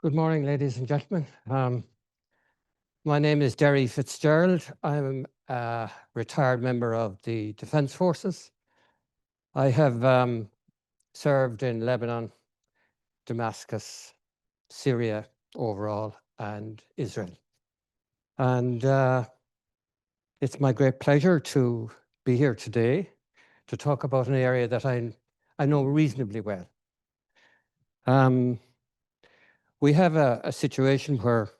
Good morning, ladies and gentlemen. My name is Derry Fitzgerald. I'm a retired member of the Defence Forces. I have served in Lebanon, Damascus, Syria overall, and Israel. And it's my great pleasure to be here today to talk about an area that I know reasonably well. We have a situation where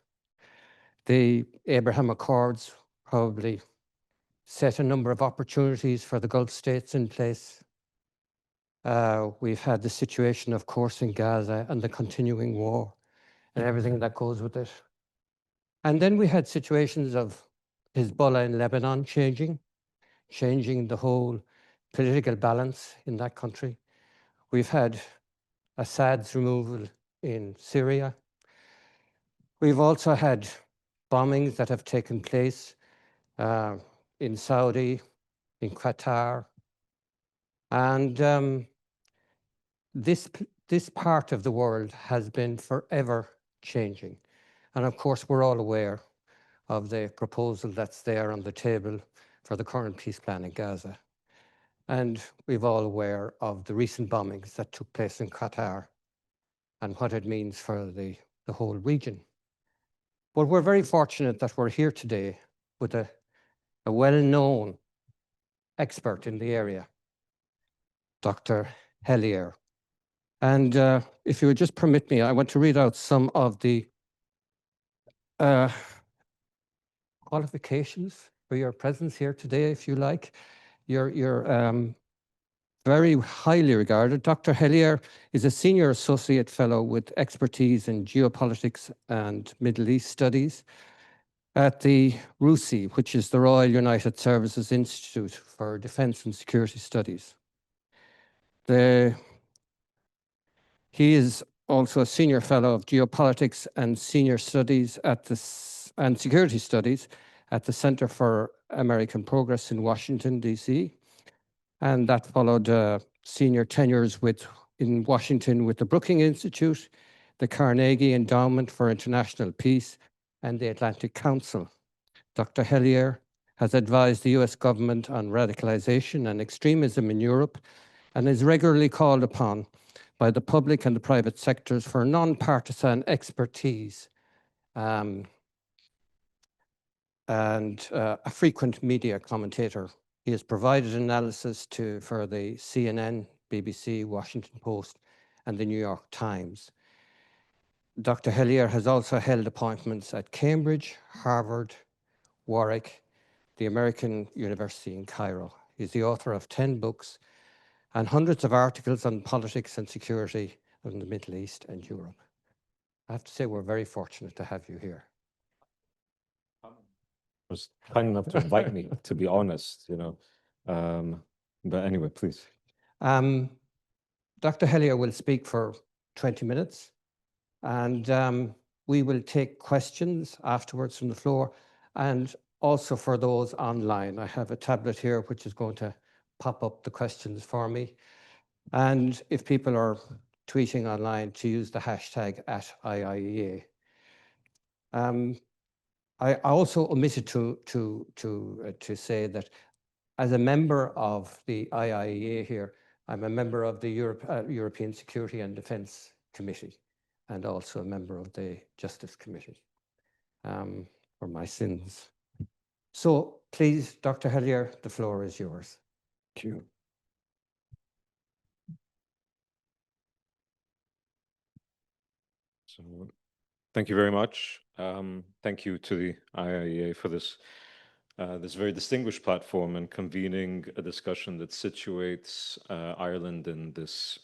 the Abraham Accords probably set a number of opportunities for the Gulf states in place. We've had the situation, of course, in Gaza and the continuing war and everything that goes with it. And then we had situations of Hezbollah in Lebanon changing the whole political balance in that country. We've had Assad's removal in Syria. We've also had bombings that have taken place in Saudi, in Qatar. And this part of the world has been forever changing. And of course, we're all aware of the proposal that's there on the table for the current peace plan in Gaza. And we're all aware of the recent bombings that took place in Qatar and what it means for the whole region. But we're very fortunate that we're here today with a well-known expert in the area, Dr. Hellyer. And if you would just permit me, I want to read out some of the qualifications for your presence here today, if you like. You're very highly regarded. Dr. Hellyer is a senior associate fellow with expertise in geopolitics and Middle East studies at the RUSI, which is the Royal United Services Institute for Defence and Security Studies. He is also a senior fellow of geopolitics and senior studies and security studies at the Center for American Progress in Washington, D.C. And that followed senior tenures in Washington with the Brookings Institution, the Carnegie Endowment for International Peace, and the Atlantic Council. Dr. Hellyer has advised the US government on radicalisation and extremism in Europe and is regularly called upon by the public and the private sectors for non-partisan expertise and a frequent media commentator. He has provided analysis for the CNN, BBC, Washington Post, and the New York Times. Dr. Hellyer has also held appointments at Cambridge, Harvard, Warwick, the American University in Cairo. He's the author of 10 books and hundreds of articles on politics and security in the Middle East and Europe. I have to say we're very fortunate to have you here. Was kind enough to invite me, to be honest, you know. But anyway, please. Dr. Hellyer will speak for 20 minutes, and we will take questions afterwards from the floor, and also for those online. I have a tablet here which is going to pop up the questions for me. And if people are tweeting online, to use the hashtag @IIEA. I also omitted to say that as a member of the IIEA here, I'm a member of the European Security and Defence Committee and also a member of the Justice Committee for my sins. So please, Dr. Hellyer, the floor is yours. Thank you. So, thank you very much. Thank you to the IIEA for this very distinguished platform and convening a discussion that situates Ireland in this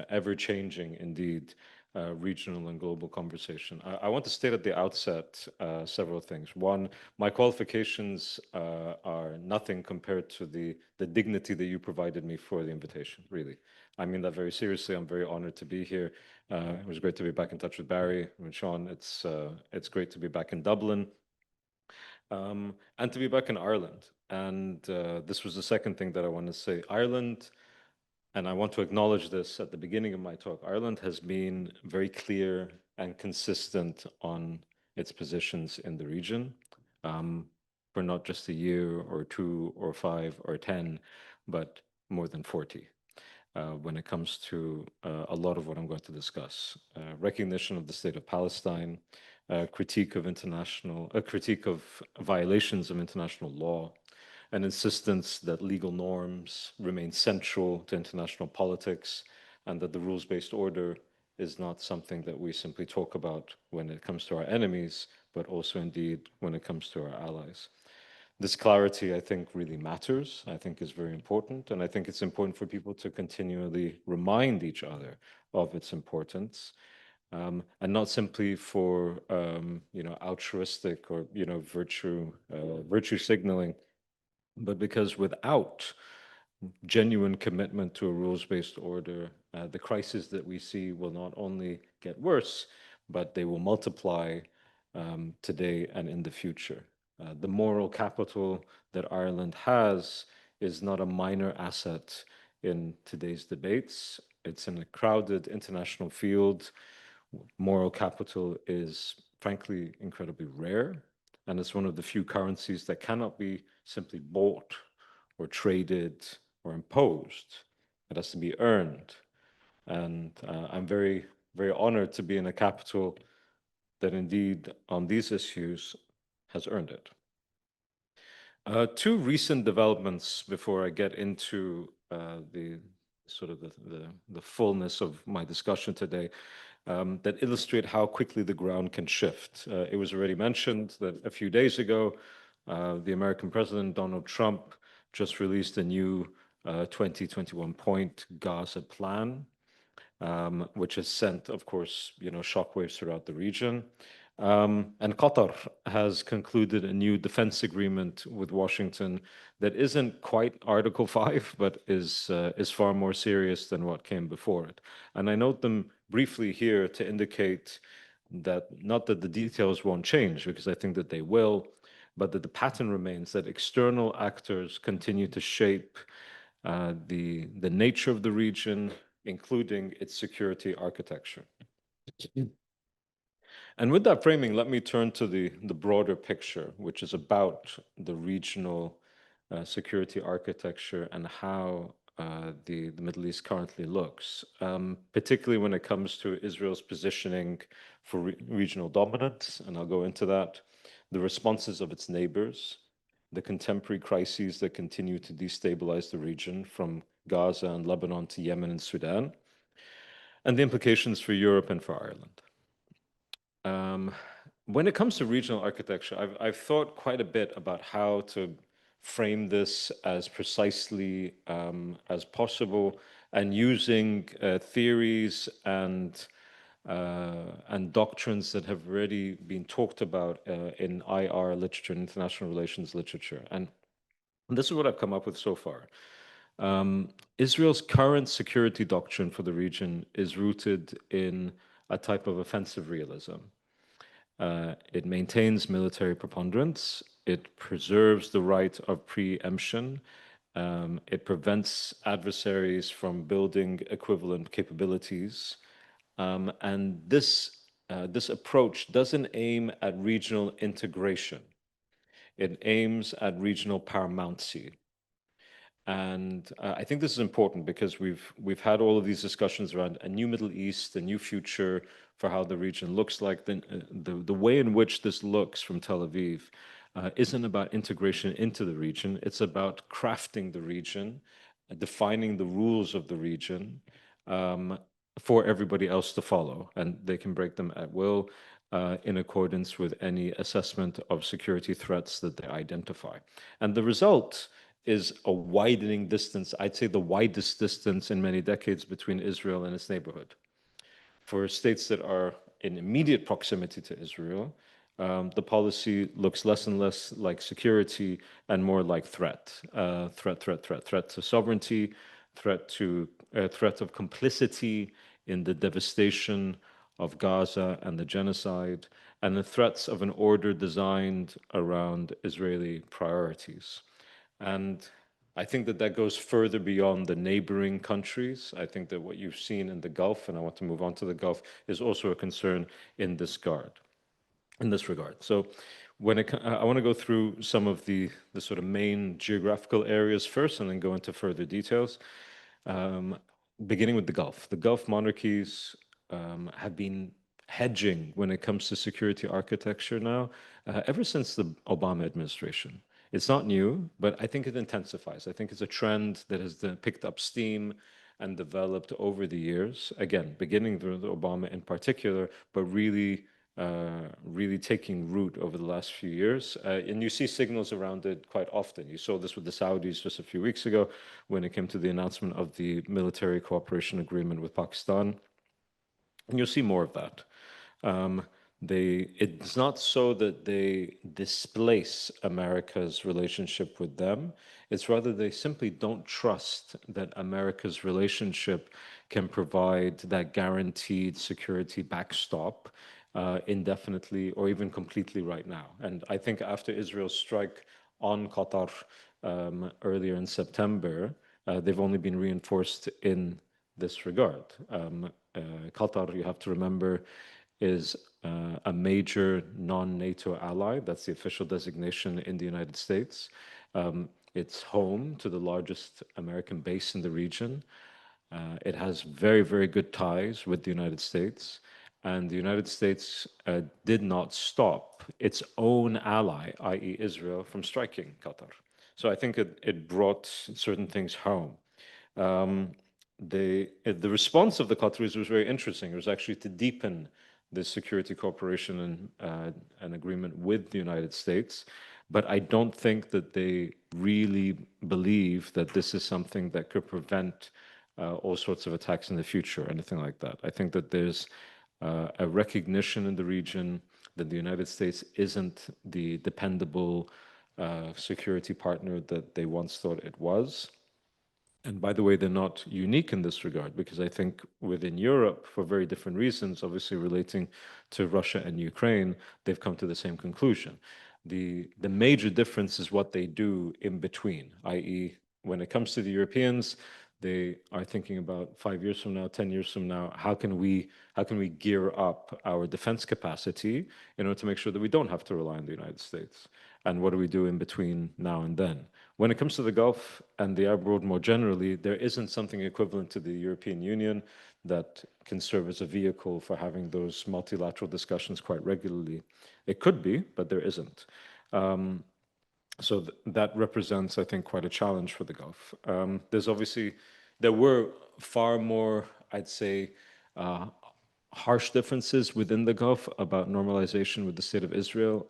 ever-changing, indeed, regional and global conversation. I want to state at the outset several things. One, my qualifications are nothing compared to the dignity that you provided me for the invitation, really. I mean that very seriously. I'm very honored to be here. It was great to be back in touch with Barry and Sean. It's great to be back in Dublin and to be back in Ireland. And this was the second thing that I want to say. Ireland, and I want to acknowledge this at the beginning of my talk, Ireland has been very clear and consistent on its positions in the region for not just a year or two or 5 or 10, but more than 40 when it comes to a lot of what I'm going to discuss. Recognition of the state of Palestine, critique of violations of international law, an insistence that legal norms remain central to international politics and that the rules-based order is not something that we simply talk about when it comes to our enemies, but also indeed when it comes to our allies. This clarity, I think, really matters. I think is very important. And I think it's important for people to continually remind each other of its importance. And not simply for altruistic or virtue signaling, but because without genuine commitment to a rules-based order, the crises that we see will not only get worse, but they will multiply today and in the future. The moral capital that Ireland has is not a minor asset in today's debates. It's in a crowded international field. Moral capital is frankly incredibly rare, and it's one of the few currencies that cannot be simply bought or traded or imposed. It has to be earned. And I'm very, very honored to be in a capital that indeed on these issues has earned it. Two recent developments before I get into the sort of the fullness of my discussion today that illustrate how quickly the ground can shift. It was already mentioned that a few days ago, the American president, Donald Trump, just released a new 2021-point Gaza plan, which has sent, of course, shockwaves throughout the region. And Qatar has concluded a new defense agreement with Washington that isn't quite Article 5, but is far more serious than what came before it. And I note them briefly here to indicate that not that the details won't change, because I think that they will, but that the pattern remains that external actors continue to shape the nature of the region, including its security architecture. And with that framing, let me turn to the broader picture, which is about the regional security architecture and how the Middle East currently looks, particularly when it comes to Israel's positioning for regional dominance, and I'll go into that, the responses of its neighbors, the contemporary crises that continue to destabilize the region from Gaza and Lebanon to Yemen and Sudan, and the implications for Europe and for Ireland. When it comes to regional architecture, I've thought quite a bit about how to frame this as precisely as possible, and using theories and doctrines that have already been talked about in IR literature, international relations literature. And this is what I've come up with so far. Israel's current security doctrine for the region is rooted in a type of offensive realism. It maintains military preponderance. It preserves the right of preemption. It prevents adversaries from building equivalent capabilities. And this approach doesn't aim at regional integration. It aims at regional paramountcy. And I think this is important because we've had all of these discussions around a new Middle East, a new future for how the region looks like. The way in which this looks from Tel Aviv isn't about integration into the region. It's about crafting the region, defining the rules of the region for everybody else to follow, and they can break them at will in accordance with any assessment of security threats that they identify. And the result is a widening distance, I'd say the widest distance in many decades between Israel and its neighborhood. For states that are in immediate proximity to Israel, the policy looks less and less like security and more like threat to sovereignty, threat of complicity in the devastation of Gaza and the genocide, and the threats of an order designed around Israeli priorities. And I think that that goes further beyond the neighboring countries. I think that what you've seen in the Gulf, and I want to move on to the Gulf, is also a concern in this regard. So I want to go through some of the sort of main geographical areas first and then go into further details. Um, Beginning with the Gulf. The Gulf monarchies have been hedging when it comes to security architecture now, ever since the Obama administration. It's not new, but I think it intensifies. I think it's a trend that has picked up steam and developed over the years. Again, beginning with Obama in particular, but really taking root over the last few years. And you see signals around it quite often. You saw this with the Saudis just a few weeks ago when it came to the announcement of the military cooperation agreement with Pakistan. And you'll see more of that. Um, it's not so that they displace America's relationship with them. It's rather they simply don't trust that America's relationship can provide that guaranteed security backstop indefinitely or even completely right now. And I think after Israel's strike on Qatar earlier in September, they've only been reinforced in this regard. Qatar, you have to remember, is a major non-NATO ally. That's the official designation in the United States. It's home to the largest American base in the region. It has very, very good ties with the United States. And the United States did not stop its own ally, i.e., Israel, from striking Qatar. So I think it brought certain things home. Um, the response of the Qataris was very interesting. It was actually to deepen the security cooperation and an agreement with the United States. But I don't think that they really believe that this is something that could prevent all sorts of attacks in the future or anything like that. I think that there's a recognition in the region that the United States isn't the dependable security partner that they once thought it was. And by the way, they're not unique in this regard because I think within Europe, for very different reasons, obviously relating to Russia and Ukraine, they've come to the same conclusion. The major difference is what they do in between, i.e., when it comes to the Europeans, they are thinking about 5 years from now, 10 years from now, how can we gear up our defense capacity in order to make sure that we don't have to rely on the United States? And what do we do in between now and then? When it comes to the Gulf and the Arab world more generally, there isn't something equivalent to the European Union that can serve as a vehicle for having those multilateral discussions quite regularly. It could be, but there isn't. So that represents, I think, quite a challenge for the Gulf. There were far more, I'd say, harsh differences within the Gulf about normalization with the state of Israel.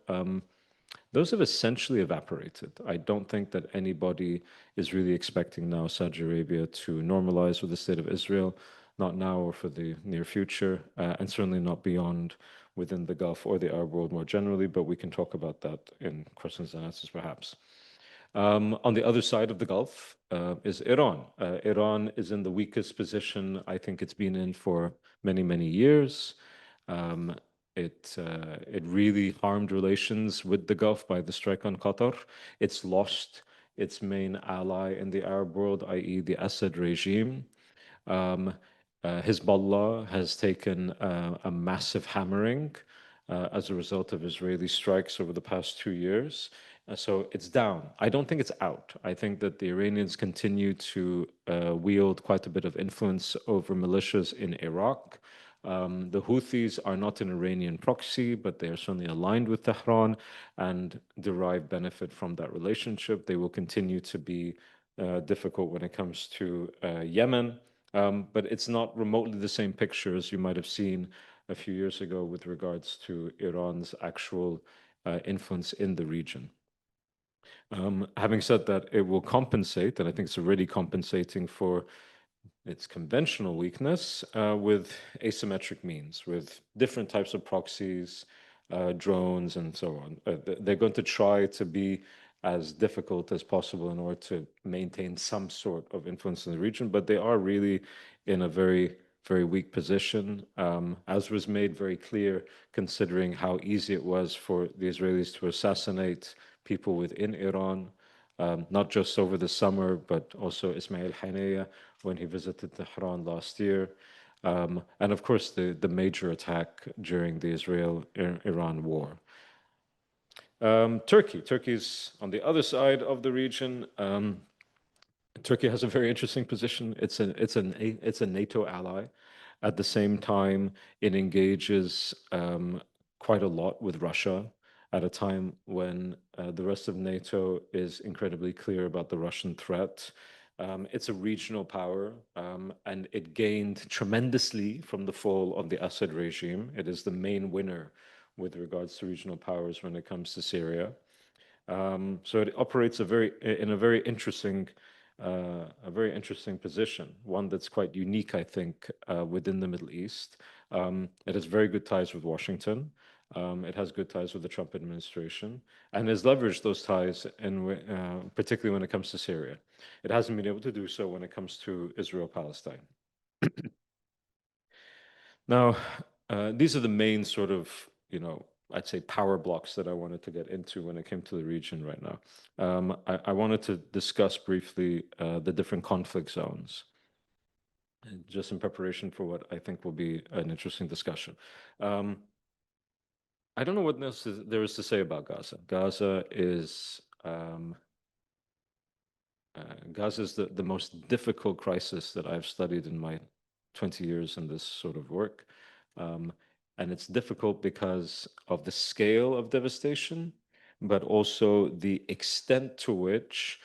Those have essentially evaporated. I don't think that anybody is really expecting now Saudi Arabia to normalize with the state of Israel, not now or for the near future, and certainly not beyond within the Gulf or the Arab world more generally, but we can talk about that in questions and answers perhaps. On the other side of the Gulf is Iran. Iran is in the weakest position I think it's been in for many, many years. Um, it really harmed relations with the Gulf by the strike on Qatar. It's lost its main ally in the Arab world, i.e., the Assad regime. Um, Hezbollah has taken a massive hammering as a result of Israeli strikes over the past 2 years. So it's down. I don't think it's out. I think that the Iranians continue to wield quite a bit of influence over militias in Iraq. The Houthis are not an Iranian proxy, but they are certainly aligned with Tehran and derive benefit from that relationship. They will continue to be difficult when it comes to Yemen. But it's not remotely the same picture as you might have seen a few years ago with regards to Iran's actual influence in the region. Having said that, it will compensate, and I think it's already compensating for its conventional weakness with asymmetric means, with different types of proxies, drones, and so on. They're going to try to be as difficult as possible in order to maintain some sort of influence in the region, but they are really in a very, very weak position, as was made very clear considering how easy it was for the Israelis to assassinate people within Iran. not just over the summer, but also Ismail Haniyeh when he visited Tehran last year. And of course, the major attack during the Israel-Iran war. Turkey's on the other side of the region. Turkey has a very interesting position. It's a NATO ally. At the same time, it engages quite a lot with Russia at a time when the rest of NATO is incredibly clear about the Russian threat. It's a regional power, and it gained tremendously from the fall of the Assad regime. It is the main winner with regards to regional powers when it comes to Syria. So it operates in a very interesting position, one that's quite unique, I think, within the Middle East. It has very good ties with Washington. It has good ties with the Trump administration, and has leveraged those ties, particularly when it comes to Syria. It hasn't been able to do so when it comes to Israel-Palestine. Now, these are the main sort of, I'd say power blocks that I wanted to get into when it came to the region right now. I wanted to discuss briefly the different conflict zones, just in preparation for what I think will be an interesting discussion. I don't know what else there is to say about Gaza. Gaza is the most difficult crisis that I've studied in my 20 years in this sort of work. And it's difficult because of the scale of devastation, but also the extent to which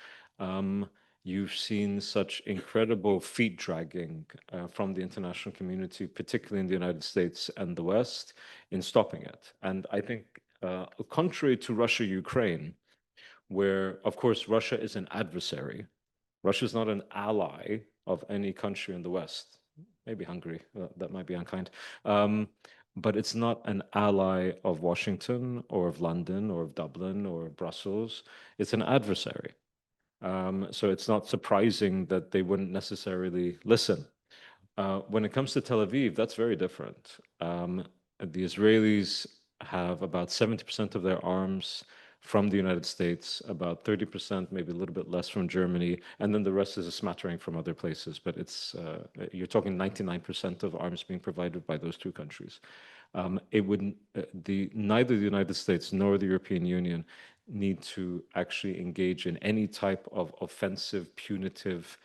you've seen such incredible feet dragging from the international community, particularly in the United States and the West, in stopping it. And I think, contrary to Russia-Ukraine, where, of course, Russia is an adversary. Russia is not an ally of any country in the West. Maybe Hungary, that might be unkind. But it's not an ally of Washington or of London or of Dublin or Brussels. It's an adversary. So it's not surprising that they wouldn't necessarily listen. When it comes to Tel Aviv, that's very different. The Israelis have about 70% of their arms from the United States, about 30%, maybe a little bit less from Germany, and then the rest is a smattering from other places. But you're talking 99% of arms being provided by those two countries. Neither the United States nor the European Union need to actually engage in any type of offensive, punitive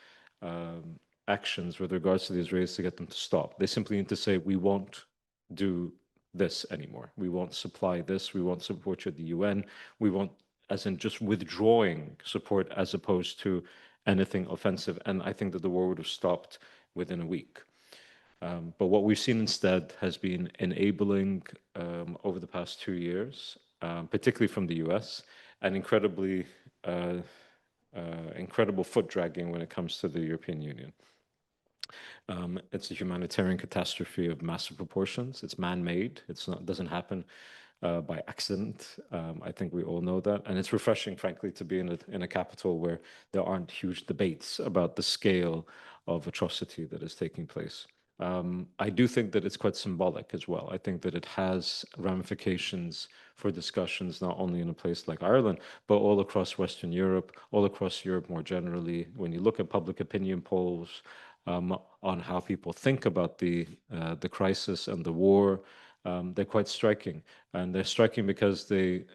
actions with regards to the Israelis to get them to stop. They simply need to say, we won't do this anymore. We won't supply this. We won't support you at the UN. We won't, as in just withdrawing support as opposed to anything offensive. And I think that the war would have stopped within a week. But what we've seen instead has been enabling over the past 2 years, particularly from the US, and incredible foot dragging when it comes to the European Union. It's a humanitarian catastrophe of massive proportions. It's man-made. It doesn't happen by accident. I think we all know that. And it's refreshing, frankly, to be in a capital where there aren't huge debates about the scale of atrocity that is taking place. I do think that it's quite symbolic as well. I think that it has ramifications for discussions not only in a place like Ireland, but all across Western Europe, all across Europe more generally. When you look at public opinion polls on how people think about the crisis and the war, they're quite striking. And they're striking because they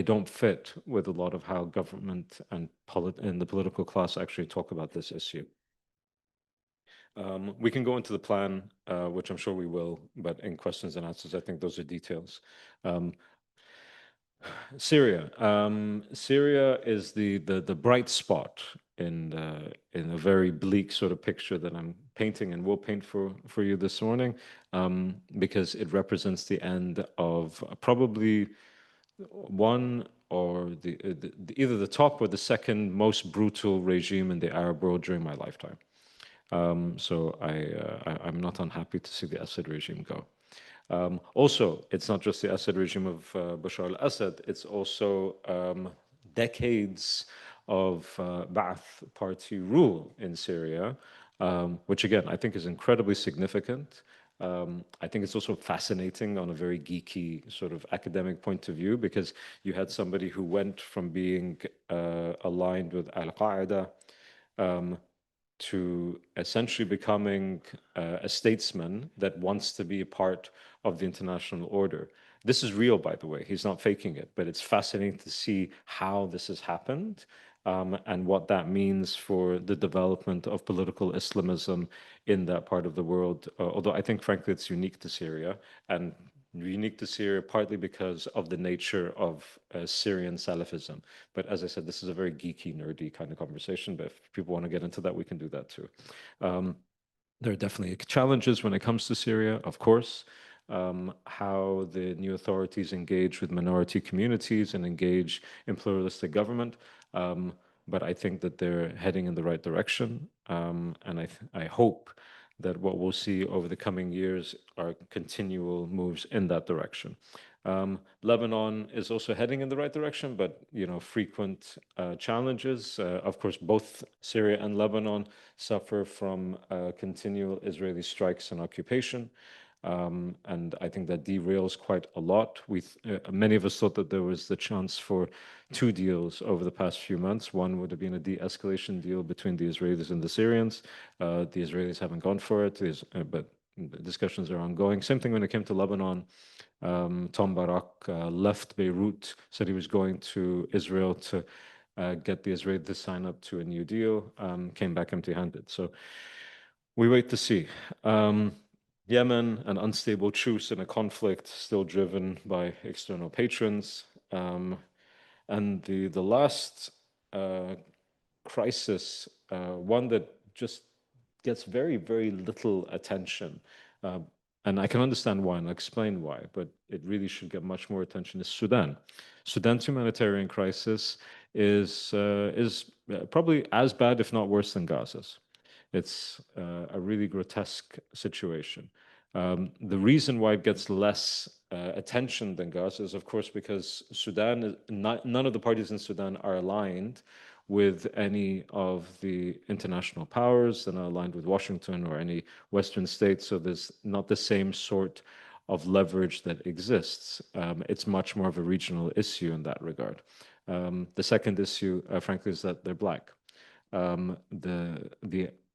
don't fit with a lot of how government and the political class actually talk about this issue. We can go into the plan, which I'm sure we will, but in questions and answers, I think those are details. Syria. Syria is the bright spot in a very bleak sort of picture that I'm painting and will paint for you this morning, because it represents the end of probably one or either the top or the second most brutal regime in the Arab world during my lifetime. So I'm not unhappy to see the Assad regime go. Also, it's not just the Assad regime of Bashar al-Assad, it's also decades of Ba'ath Party rule in Syria, which again, I think is incredibly significant. I think it's also fascinating on a very geeky sort of academic point of view, because you had somebody who went from being aligned with Al-Qaeda to essentially becoming a statesman that wants to be a part of the international order. This is real, by the way. He's not faking it, but it's fascinating to see how this has happened, and what that means for the development of political Islamism in that part of the world. Although I think, frankly, it's unique to Syria, and unique to Syria partly because of the nature of Syrian Salafism. But as I said, this is a very geeky, nerdy kind of conversation. But if people want to get into that, we can do that too. There are definitely challenges when it comes to Syria, of course. How the new authorities engage with minority communities and engage in pluralistic government. But I think that they're heading in the right direction. And I hope that what we'll see over the coming years are continual moves in that direction. Lebanon is also heading in the right direction, but frequent challenges. Of course, both Syria and Lebanon suffer from continual Israeli strikes and occupation. And I think that derails quite a lot. Many of us thought that there was the chance for two deals over the past few months. One would have been a de-escalation deal between the Israelis and the Syrians. The Israelis haven't gone for it, but discussions are ongoing. Same thing when it came to Lebanon. Tom Barak left Beirut, said he was going to Israel to get the Israelis to sign up to a new deal, came back empty-handed. So we wait to see. Yemen, an unstable truce in a conflict still driven by external patrons. And the last crisis, one that just gets very, very little attention. And I can understand why, and I'll explain why, but it really should get much more attention, is Sudan. Sudan's humanitarian crisis is probably as bad, if not worse, than Gaza's. It's a really grotesque situation. The reason why it gets less attention than Gaza is, of course, because none of the parties in Sudan are aligned with any of the international powers. They're not aligned with Washington or any Western states. So there's not the same sort of leverage that exists. It's much more of a regional issue in that regard. The second issue, frankly, is that they're Black.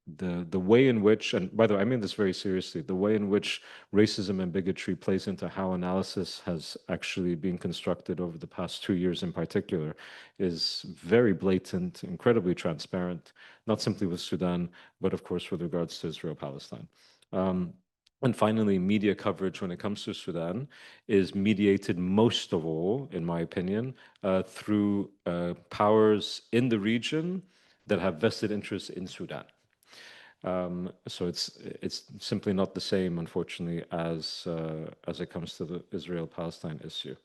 The way in which, and by the way, I mean this very seriously, the way in which racism and bigotry plays into how analysis has actually been constructed over the past 2 years in particular is very blatant, incredibly transparent, not simply with Sudan, but of course with regards to Israel-Palestine. And finally, media coverage when it comes to Sudan is mediated most of all, in my opinion, through powers in the region that have vested interests in Sudan. So it's simply not the same, unfortunately, as it comes to the Israel-Palestine issue.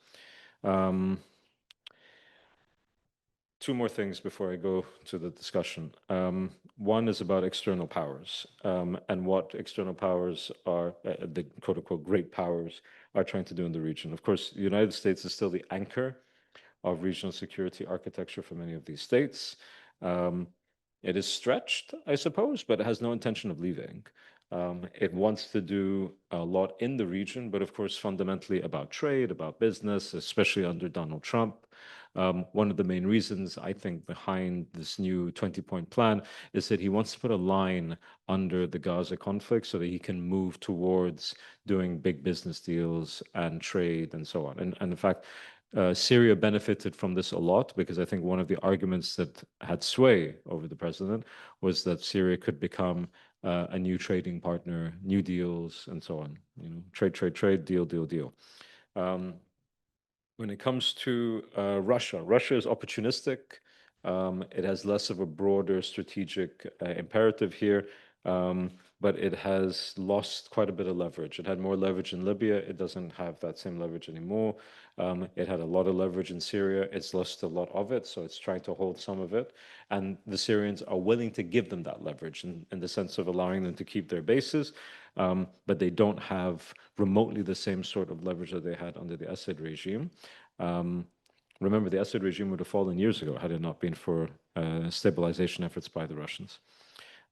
Two more things before I go to the discussion. One is about external powers, and what external powers are, the quote-unquote great powers, are trying to do in the region. Of course, the United States is still the anchor of regional security architecture for many of these states. It is stretched, I suppose, but it has no intention of leaving. It wants to do a lot in the region, but of course, fundamentally about trade, about business, especially under Donald Trump. One of the main reasons, I think, behind this new 20-point plan is that he wants to put a line under the Gaza conflict so that he can move towards doing big business deals and trade and so on. And in fact, Syria benefited from this a lot, because I think one of the arguments that had sway over the president was that Syria could become a new trading partner, new deals, and so on. Trade, deal, deal, deal. When it comes to Russia, Russia is opportunistic. It has less of a broader strategic imperative here, but it has lost quite a bit of leverage. It had more leverage in Libya. It doesn't have that same leverage anymore. It had a lot of leverage in Syria. It's lost a lot of it, so it's trying to hold some of it. And the Syrians are willing to give them that leverage in the sense of allowing them to keep their bases, but they don't have remotely the same sort of leverage that they had under the Assad regime. Remember, the Assad regime would have fallen years ago had it not been for stabilization efforts by the Russians.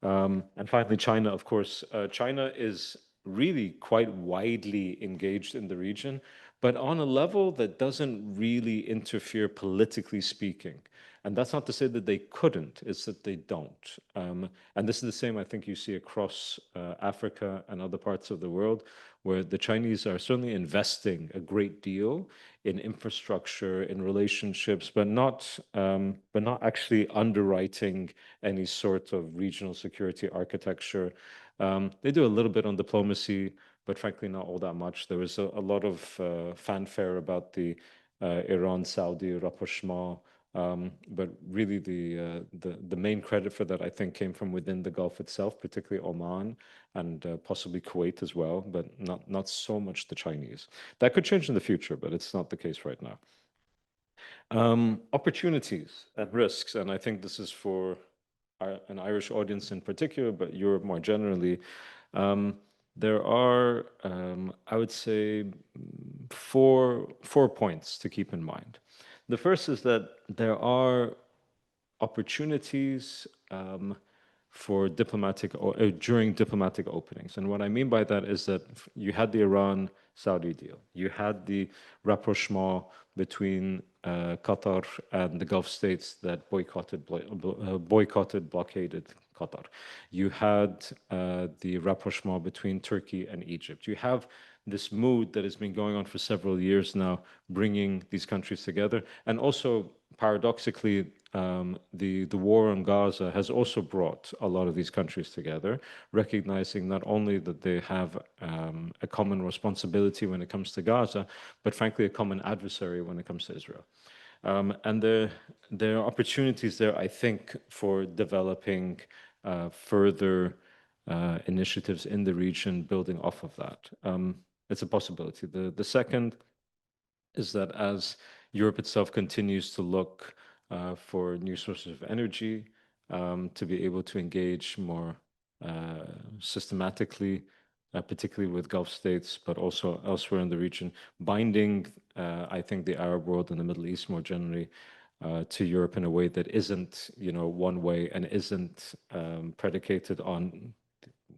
And finally, China, of course. China is really quite widely engaged in the region, but on a level that doesn't really interfere politically speaking. And that's not to say that they couldn't, it's that they don't. And this is the same, I think, you see across Africa and other parts of the world, where the Chinese are certainly investing a great deal in infrastructure, in relationships, but not actually underwriting any sort of regional security architecture. They do a little bit on diplomacy, but frankly, not all that much. There was a lot of fanfare about the Iran-Saudi rapprochement. But really, the main credit for that, I think, came from within the Gulf itself, particularly Oman and possibly Kuwait as well, but not so much the Chinese. That could change in the future, but it's not the case right now. Opportunities and risks, and I think this is for an Irish audience in particular, but Europe more generally. There are, I would say, four points to keep in mind. The first is that there are opportunities for diplomatic or during diplomatic openings. And what I mean by that is that you had the Iran-Saudi deal, you had the rapprochement between Qatar and the Gulf states that boycotted, blockaded Qatar. You had the rapprochement between Turkey and Egypt. You have this mood that has been going on for several years now, bringing these countries together. And also, paradoxically, the war on Gaza has also brought a lot of these countries together, recognizing not only that they have a common responsibility when it comes to Gaza, but frankly, a common adversary when it comes to Israel. And there are opportunities there, I think, for developing further initiatives in the region, building off of that. It's a possibility. The second is that as Europe itself continues to look for new sources of energy, to be able to engage more systematically, particularly with Gulf states, but also elsewhere in the region, binding, I think, the Arab world and the Middle East more generally to Europe in a way that isn't, one way and isn't predicated on,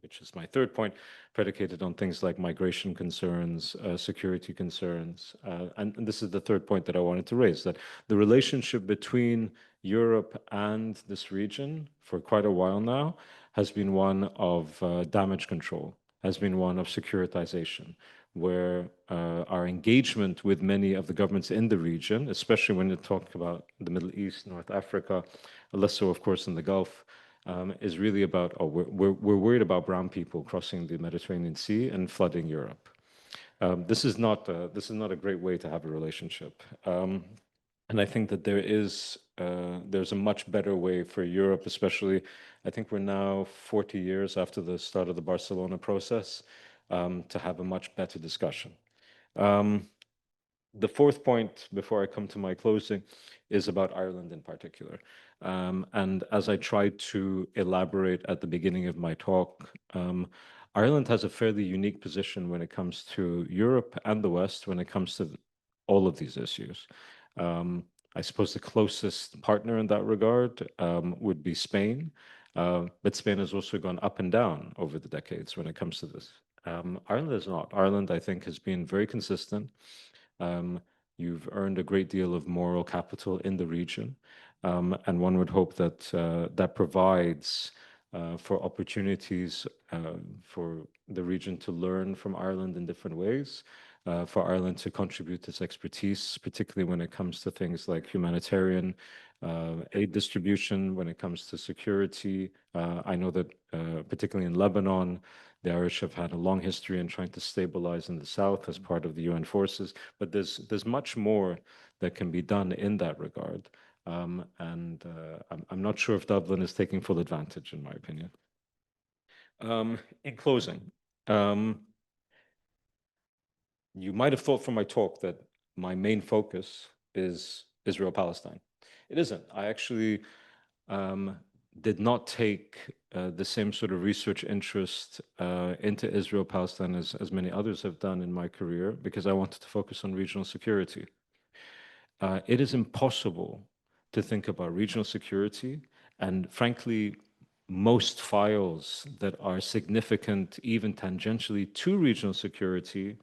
which is my third point, predicated on things like migration concerns, security concerns. And this is the third point that I wanted to raise, that the relationship between Europe and this region for quite a while now has been one of damage control, has been one of securitization, where our engagement with many of the governments in the region, especially when you talk about the Middle East, North Africa, less so, of course, in the Gulf, is really about, we're worried about brown people crossing the Mediterranean Sea and flooding Europe. This is not a great way to have a relationship. And I think that there's a much better way for Europe, especially, I think we're now 40 years after the start of the Barcelona process, to have a much better discussion. The fourth point, before I come to my closing, is about Ireland in particular. And as I tried to elaborate at the beginning of my talk, Ireland has a fairly unique position when it comes to Europe and the West, when it comes to all of these issues. I suppose the closest partner in that regard would be Spain, but Spain has also gone up and down over the decades when it comes to this. Ireland is not. Ireland, I think, has been very consistent. You've earned a great deal of moral capital in the region, and one would hope that that provides for opportunities for the region to learn from Ireland in different ways, for Ireland to contribute its expertise, particularly when it comes to things like humanitarian aid distribution, when it comes to security. I know that particularly in Lebanon, the Irish have had a long history in trying to stabilize in the south as part of the UN forces, but there's much more that can be done in that regard. And I'm not sure if Dublin is taking full advantage, in my opinion. In closing, you might have thought from my talk that my main focus is Israel-Palestine. It isn't. I actually did not take the same sort of research interest into Israel-Palestine as many others have done in my career, because I wanted to focus on regional security. It is impossible to think about regional security and, frankly, most files that are significant, even tangentially, to regional security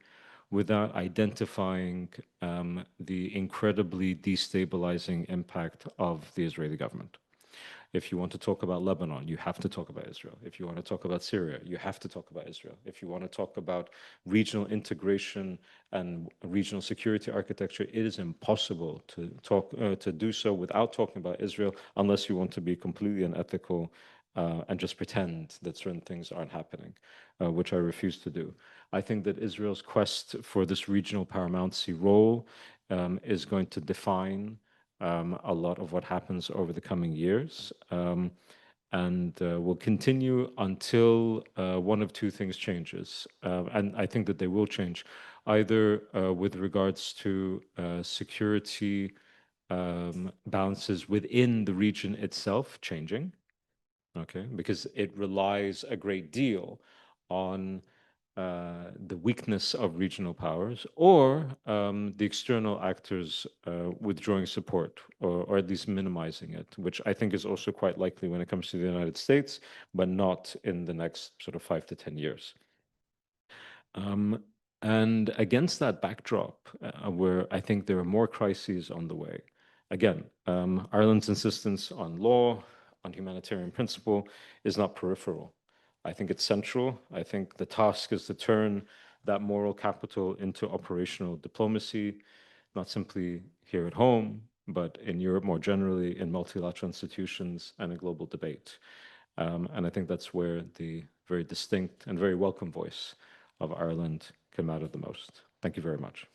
without identifying the incredibly destabilizing impact of the Israeli government. If you want to talk about Lebanon, you have to talk about Israel. If you want to talk about Syria, you have to talk about Israel. If you want to talk about regional integration and regional security architecture, it is impossible to talk to do so without talking about Israel, unless you want to be completely unethical and just pretend that certain things aren't happening, which I refuse to do. I think that Israel's quest for this regional paramountcy role is going to define a lot of what happens over the coming years, and will continue until one of two things changes. And I think that they will change, either with regards to security balances within the region itself changing, okay, because it relies a great deal on the weakness of regional powers, or the external actors withdrawing support, or at least minimizing it, which I think is also quite likely when it comes to the United States, but not in the next sort of 5 to 10 years. And against that backdrop, where I think there are more crises on the way, again, Ireland's insistence on law, on humanitarian principle, is not peripheral. I think it's central. I think the task is to turn that moral capital into operational diplomacy, not simply here at home, but in Europe more generally, in multilateral institutions and in global debate. And I think that's where the very distinct and very welcome voice of Ireland can matter the most. Thank you very much.